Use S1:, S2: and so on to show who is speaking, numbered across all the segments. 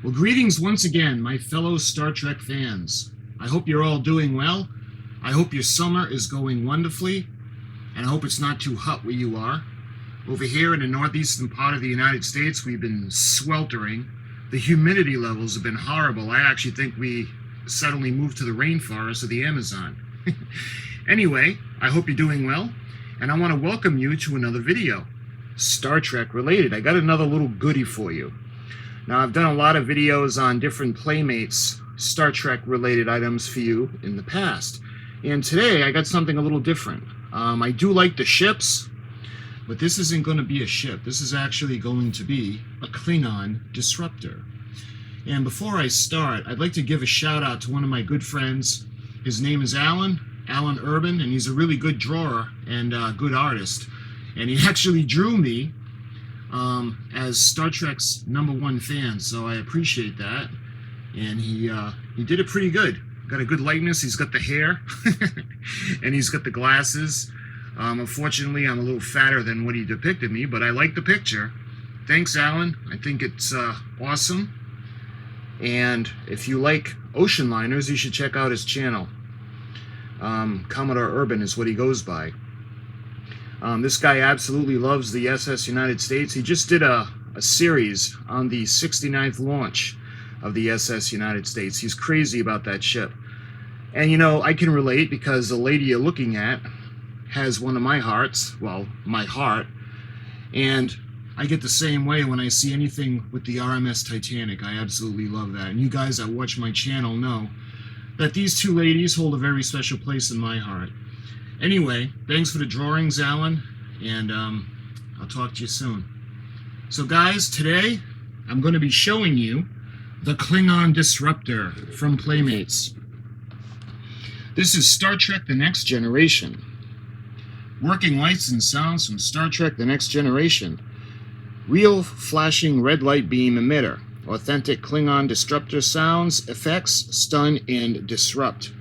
S1: Well, greetings once again, my fellow Star Trek fans. I hope you're all doing well. I hope your summer is going wonderfully, and I hope it's not too hot where you are. Over here in the northeastern part of the United States, we've been sweltering. The humidity levels have been horrible. I actually think we suddenly moved to the rainforest of the Amazon. Anyway, I hope you're doing well, and I want to welcome you to another video, Star Trek related. I got another little goodie for you. Now, I've done a lot of videos on different Playmates Star Trek related items for you in the past. And today I got something a little different. I do like the ships, but this isn't going to be a ship. This is actually going to be a Klingon disruptor. And before I start, I'd like to give a shout out to one of my good friends. His name is Alan Urban, and he's a really good drawer and good artist. And he actually drew me as Star Trek's #1 fan, so I appreciate that. And he did it pretty good. Got a good likeness. He's got the hair, and he's got the glasses. Unfortunately, I'm a little fatter than what he depicted me, but I like the picture. Thanks, Alan. I think it's awesome. And if you like ocean liners, you should check out his channel. Commodore Urban is what he goes by. This guy absolutely loves the SS United States. He just did a series on the 69th launch of the SS United States. He's crazy about that ship. And you know, I can relate because the lady you're looking at has one of my hearts, well, my heart. And I get the same way when I see anything with the RMS Titanic. I absolutely love that. And you guys that watch my channel know that these two ladies hold a very special place in my heart. Anyway, thanks for the drawings, Alan, and I'll talk to you soon. So guys, today I'm going to be showing you the Klingon disruptor from Playmates. This is Star Trek The Next Generation. Working lights and sounds from Star Trek The Next Generation. Real flashing red light beam emitter. Authentic Klingon disruptor sounds, effects, stun, and disrupt.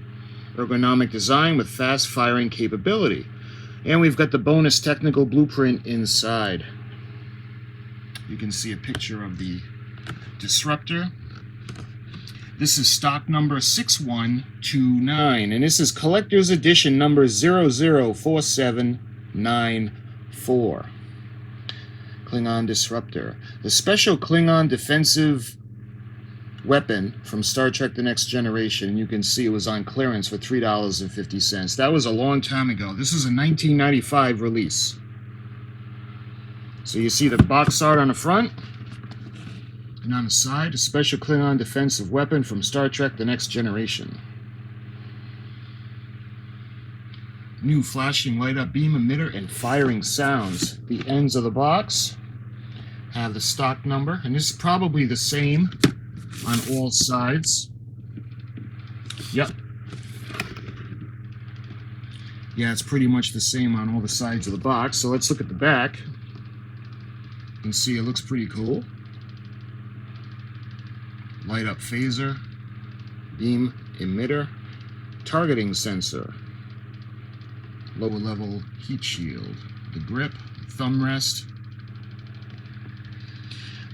S1: Ergonomic design with fast firing capability. And we've got the bonus technical blueprint inside. You can see a picture of the disruptor. This is stock number 6129, and this is collector's edition number 004794. Klingon disruptor. The special Klingon defensive weapon from Star Trek The Next Generation. You can see it was on clearance for $3.50. That was a long time ago. This is a 1995 release. So you see the box art on the front, and on the side, a special Klingon defensive weapon from Star Trek The Next Generation. New flashing light up beam emitter and firing sounds. The ends of the box have the stock number, and this is probably the same on all sides. Yep. Yeah, it's pretty much the same on all the sides of the box. So let's look at the back. You can see it looks pretty cool. Light up phaser, beam emitter, targeting sensor, lower level heat shield, the grip, thumb rest.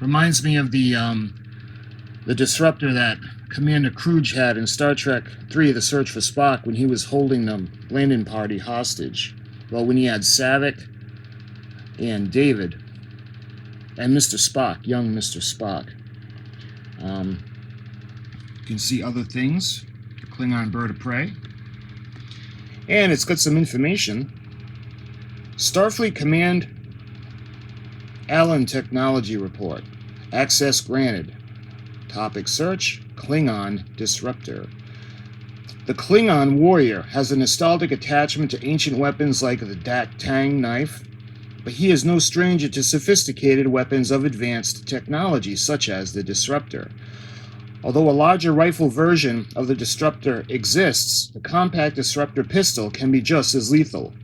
S1: Reminds me of the disruptor that Commander Kruge had in Star Trek III, The Search for Spock, when he was holding the landing party hostage. Well, when he had Savick and David and Mr. Spock, young Mr. Spock. You can see other things, the Klingon bird of prey. And it's got some information. Starfleet Command Allen Technology Report. Access granted. Topic search, Klingon disruptor. The Klingon warrior has a nostalgic attachment to ancient weapons like the Dak Tang knife, but he is no stranger to sophisticated weapons of advanced technology, such as the disruptor. Although a larger rifle version of the disruptor exists, the compact disruptor pistol can be just as lethal.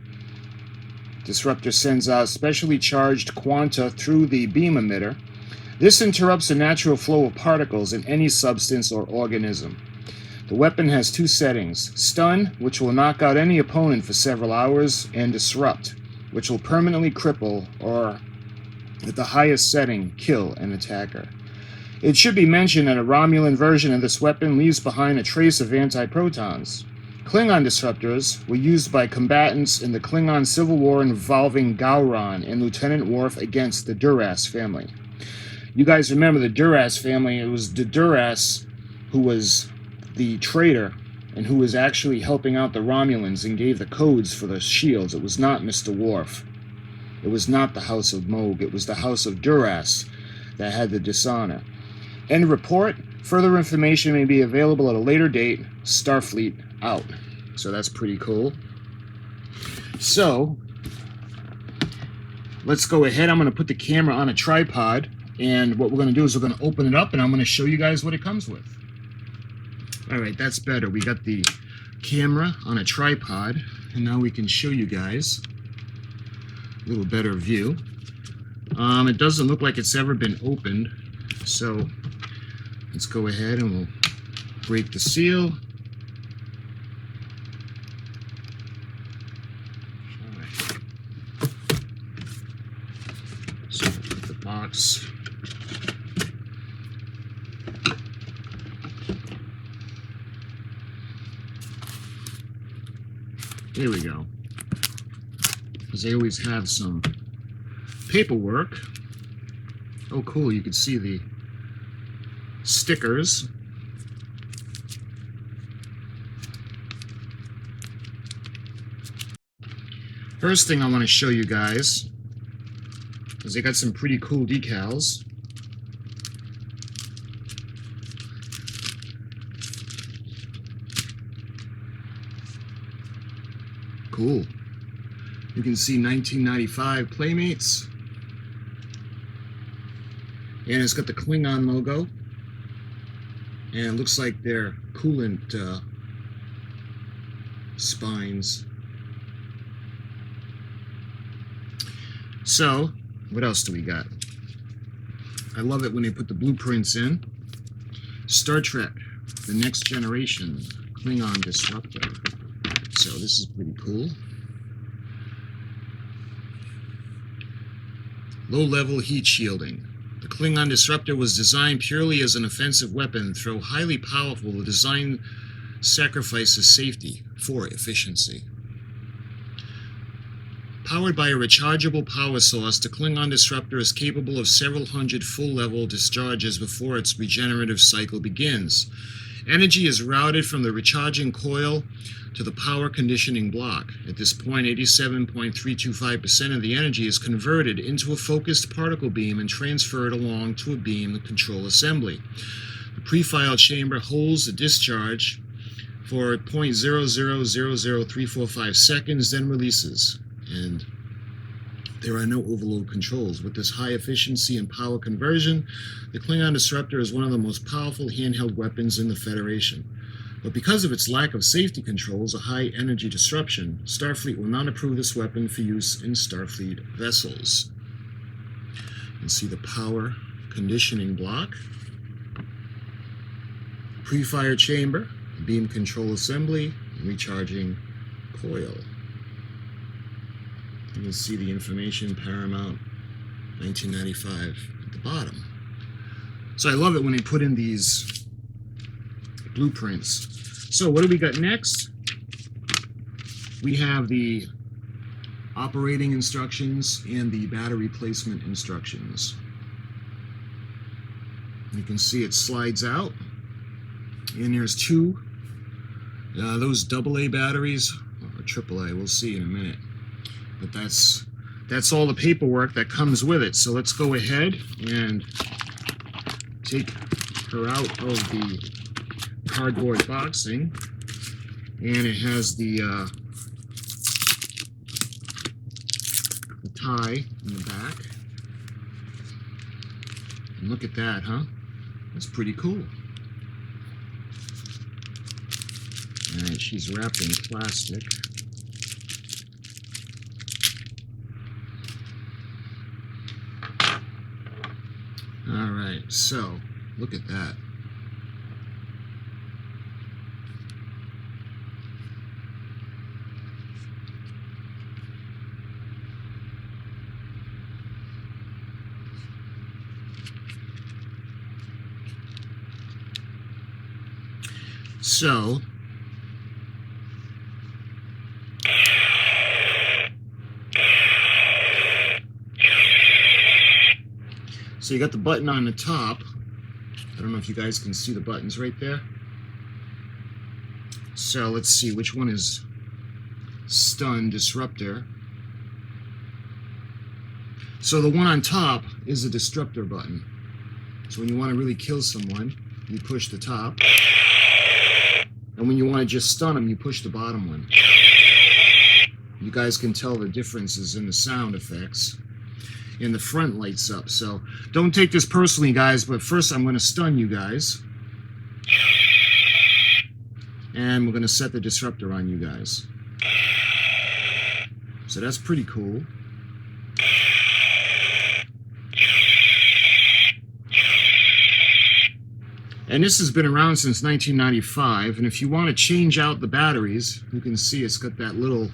S1: Disruptor sends out specially charged quanta through the beam emitter. This interrupts the natural flow of particles in any substance or organism. The weapon has two settings: stun, which will knock out any opponent for several hours, and disrupt, which will permanently cripple or, at the highest setting, kill an attacker. It should be mentioned that a Romulan version of this weapon leaves behind a trace of anti-protons. Klingon disruptors were used by combatants in the Klingon Civil War involving Gowron and Lieutenant Worf against the Duras family. You guys remember the Duras family? It was the Duras who was the traitor and who was actually helping out the Romulans and gave the codes for the shields. It was not Mr. Worf. It was not the House of Moog. It was the House of Duras that had the dishonor. End report. Further information may be available at a later date. Starfleet out. So that's pretty cool. So let's go ahead. I'm going to put the camera on a tripod, and what we're going to do is we're going to open it up and I'm going to show you guys what it comes with. All right, that's better. We got the camera on a tripod, and now we can show you guys a little better view. It doesn't look like it's ever been opened, so let's go ahead and we'll break the seal. All right. So we'll put the box. There we go. Because they always have some paperwork. Oh, cool. You can see the stickers. First thing I want to show you guys is they got some pretty cool decals. Cool. You can see 1995 Playmates. And it's got the Klingon logo. And it looks like they're coolant spines. So, what else do we got? I love it when they put the blueprints in. Star Trek, The Next Generation, Klingon Disruptor. So this is pretty cool. Low-level heat shielding. The Klingon Disruptor was designed purely as an offensive weapon, though highly powerful. The design sacrifices safety for efficiency. Powered by a rechargeable power source, the Klingon Disruptor is capable of several hundred full-level discharges before its regenerative cycle begins. Energy is routed from the recharging coil to the power conditioning block. At this point, 87.325% of the energy is converted into a focused particle beam and transferred along to a beam control assembly. The pre-file chamber holds the discharge for 0.0000345 seconds, then releases. And there are no overload controls. With this high efficiency and power conversion, the Klingon Disruptor is one of the most powerful handheld weapons in the Federation. But because of its lack of safety controls, a high energy disruption, Starfleet will not approve this weapon for use in Starfleet vessels. You can see the power conditioning block, pre-fire chamber, beam control assembly, and recharging coil. You can see the information, Paramount, 1995 at the bottom. So I love it when they put in these blueprints. So what do we got next? We have the operating instructions and the battery placement instructions. You can see it slides out, and there's two. Those AA batteries, or AAA, we'll see in a minute. But that's all the paperwork that comes with it. So let's go ahead and take her out of the cardboard boxing. And it has the tie in the back. And look at that, huh? That's pretty cool. Alright, she's wrapped in plastic. Alright, so look at that. So you got the button on the top. I don't know if you guys can see the buttons right there. So let's see, which one is stun, disruptor? So the one on top is a disruptor button. So when you want to really kill someone, you push the top. And when you want to just stun them, you push the bottom one. You guys can tell the differences in the sound effects. And the front lights up. So don't take this personally, guys, but first I'm going to stun you guys. And we're going to set the disruptor on you guys. So that's pretty cool. And this has been around since 1995, and if you want to change out the batteries, you can see it's got that little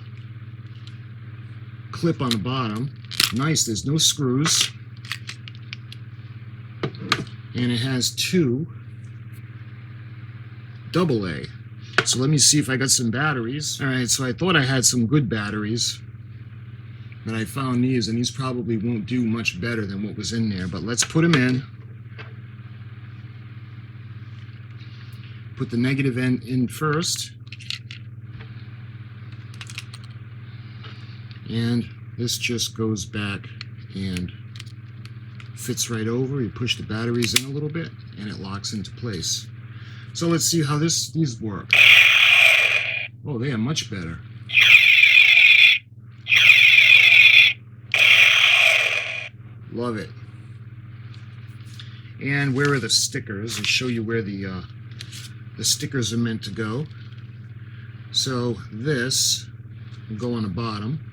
S1: clip on the bottom. Nice, there's no screws. And it has two AA. So let me see if I got some batteries. Alright, so I thought I had some good batteries. And I found these, and these probably won't do much better than what was in there, but let's put them in. Put the negative end in first. And this just goes back and fits right over. You push the batteries in a little bit and it locks into place. So let's see how these work. Oh, they are much better. Love it. And where are the stickers? I'll show you where the stickers are meant to go. So this will go on the bottom,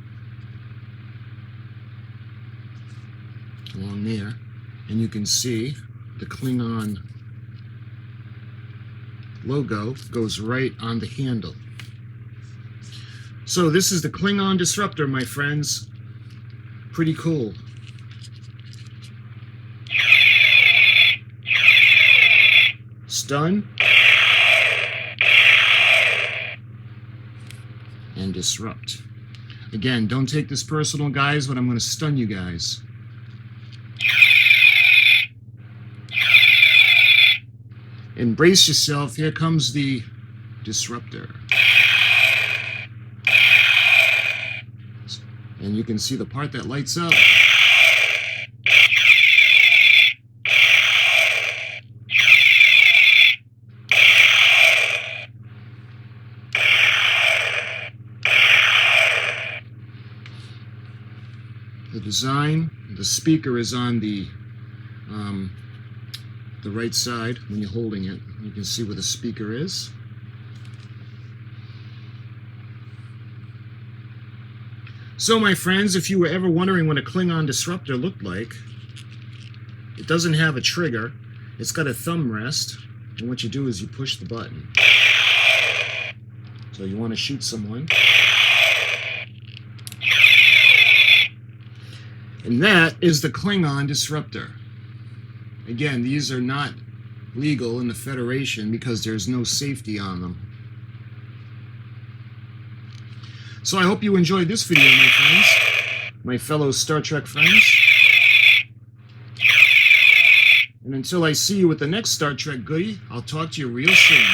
S1: along there, and you can see the Klingon logo goes right on the handle. So this is the Klingon disruptor, my friends. Pretty cool. Stun and disrupt. Again, don't take this personal, guys, but I'm going to stun you guys. Embrace yourself. Here comes the disruptor. And you can see the part that lights up. The design, the speaker is on the right side when you're holding it. You can see where the speaker is. So my friends, if you were ever wondering what a Klingon disruptor looked like, it doesn't have a trigger. It's got a thumb rest, and what you do is you push the button. So you want to shoot someone. And that is the Klingon disruptor. Again, these are not legal in the Federation because there's no safety on them. So I hope you enjoyed this video, my friends, my fellow Star Trek friends. And until I see you with the next Star Trek goodie, I'll talk to you real soon.